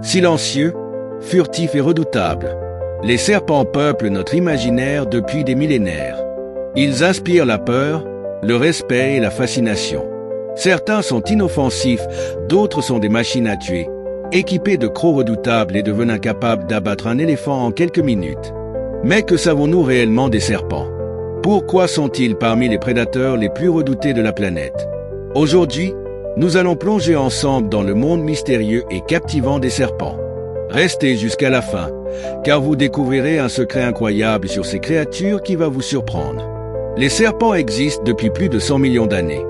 Silencieux, furtifs et redoutables, les serpents peuplent notre imaginaire depuis des millénaires. Ils inspirent la peur, le respect et la fascination. Certains sont inoffensifs, d'autres sont des machines à tuer, équipés de crocs redoutables et de venins capables d'abattre un éléphant en quelques minutes. Mais que savons-nous réellement des serpents? Pourquoi sont-ils parmi les prédateurs les plus redoutés de la planète? Aujourd'hui, nous allons plonger ensemble dans le monde mystérieux et captivant des serpents. Restez jusqu'à la fin, car vous découvrirez un secret incroyable sur ces créatures qui va vous surprendre. Les serpents existent depuis plus de 100 millions d'années.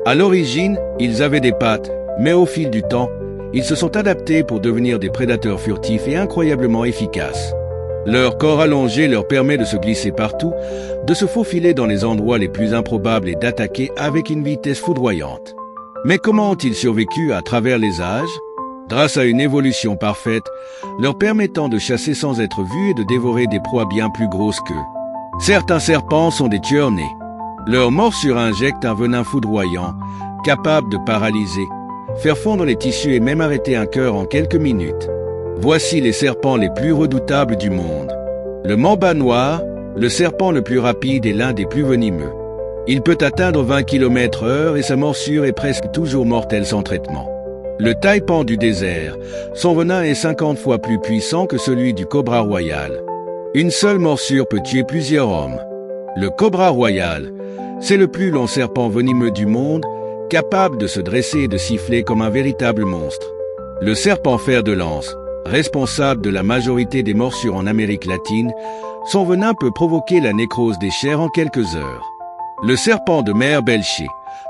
À l'origine, ils avaient des pattes, mais au fil du temps, ils se sont adaptés pour devenir des prédateurs furtifs et incroyablement efficaces. Leur corps allongé leur permet de se glisser partout, de se faufiler dans les endroits les plus improbables et d'attaquer avec une vitesse foudroyante. Mais comment ont-ils survécu à travers les âges? Grâce à une évolution parfaite, leur permettant de chasser sans être vus et de dévorer des proies bien plus grosses qu'eux. Certains serpents sont des tueurs nés. Leur morsure injecte un venin foudroyant, capable de paralyser, faire fondre les tissus et même arrêter un cœur en quelques minutes. Voici les serpents les plus redoutables du monde. Le mamba noir, le serpent le plus rapide et l'un des plus venimeux. Il peut atteindre 20 km/h et sa morsure est presque toujours mortelle sans traitement. Le taipan du désert, son venin est 50 fois plus puissant que celui du cobra royal. Une seule morsure peut tuer plusieurs hommes. Le cobra royal, c'est le plus long serpent venimeux du monde, capable de se dresser et de siffler comme un véritable monstre. Le serpent fer de lance, responsable de la majorité des morsures en Amérique latine, son venin peut provoquer la nécrose des chairs en quelques heures. Le serpent de mer Belcher,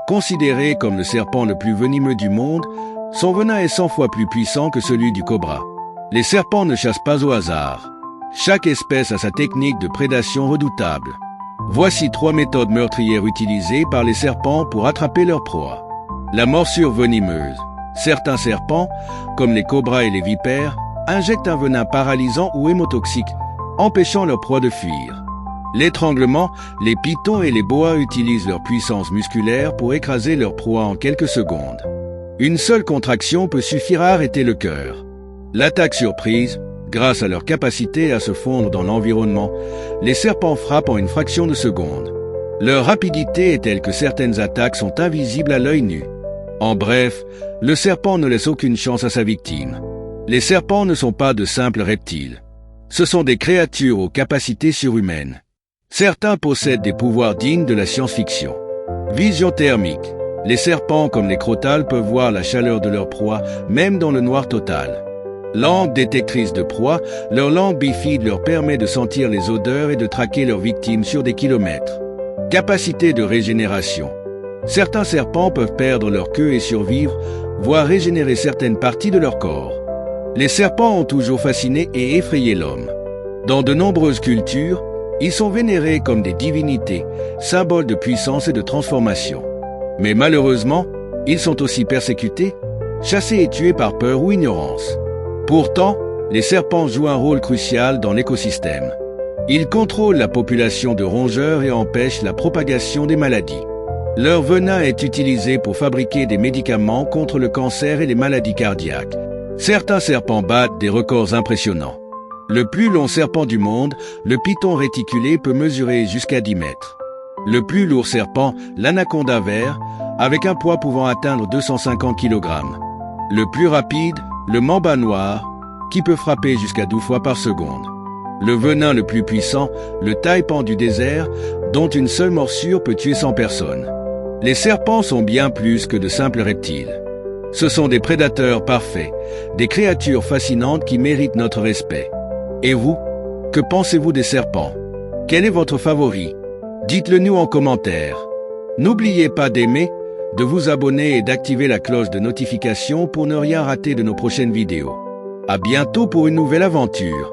considéré comme le serpent le plus venimeux du monde, son venin est 100 fois plus puissant que celui du cobra. Les serpents ne chassent pas au hasard. Chaque espèce a sa technique de prédation redoutable. Voici 3 méthodes meurtrières utilisées par les serpents pour attraper leur proie. La morsure venimeuse. Certains serpents, comme les cobras et les vipères, injectent un venin paralysant ou hémotoxique, empêchant leur proie de fuir. L'étranglement, les pythons et les boas utilisent leur puissance musculaire pour écraser leur proie en quelques secondes. Une seule contraction peut suffire à arrêter le cœur. L'attaque surprise, grâce à leur capacité à se fondre dans l'environnement, les serpents frappent en une fraction de seconde. Leur rapidité est telle que certaines attaques sont invisibles à l'œil nu. En bref, le serpent ne laisse aucune chance à sa victime. Les serpents ne sont pas de simples reptiles. Ce sont des créatures aux capacités surhumaines. Certains possèdent des pouvoirs dignes de la science-fiction. Vision thermique. Les serpents comme les crotales peuvent voir la chaleur de leur proie, même dans le noir total. Langue détectrice de proie, leur langue bifide leur permet de sentir les odeurs et de traquer leurs victimes sur des kilomètres. Capacité de régénération. Certains serpents peuvent perdre leur queue et survivre, voire régénérer certaines parties de leur corps. Les serpents ont toujours fasciné et effrayé l'homme. Dans de nombreuses cultures, ils sont vénérés comme des divinités, symboles de puissance et de transformation. Mais malheureusement, ils sont aussi persécutés, chassés et tués par peur ou ignorance. Pourtant, les serpents jouent un rôle crucial dans l'écosystème. Ils contrôlent la population de rongeurs et empêchent la propagation des maladies. Leur venin est utilisé pour fabriquer des médicaments contre le cancer et les maladies cardiaques. Certains serpents battent des records impressionnants. Le plus long serpent du monde, le python réticulé, peut mesurer jusqu'à 10 mètres. Le plus lourd serpent, l'anaconda vert, avec un poids pouvant atteindre 250 kg. Le plus rapide, le mamba noir, qui peut frapper jusqu'à 12 fois par seconde. Le venin le plus puissant, le taipan du désert, dont une seule morsure peut tuer 100 personnes. Les serpents sont bien plus que de simples reptiles. Ce sont des prédateurs parfaits, des créatures fascinantes qui méritent notre respect. Et vous, que pensez-vous des serpents? Quel est votre favori? Dites-le nous en commentaire. N'oubliez pas d'aimer, de vous abonner et d'activer la cloche de notification pour ne rien rater de nos prochaines vidéos. À bientôt pour une nouvelle aventure.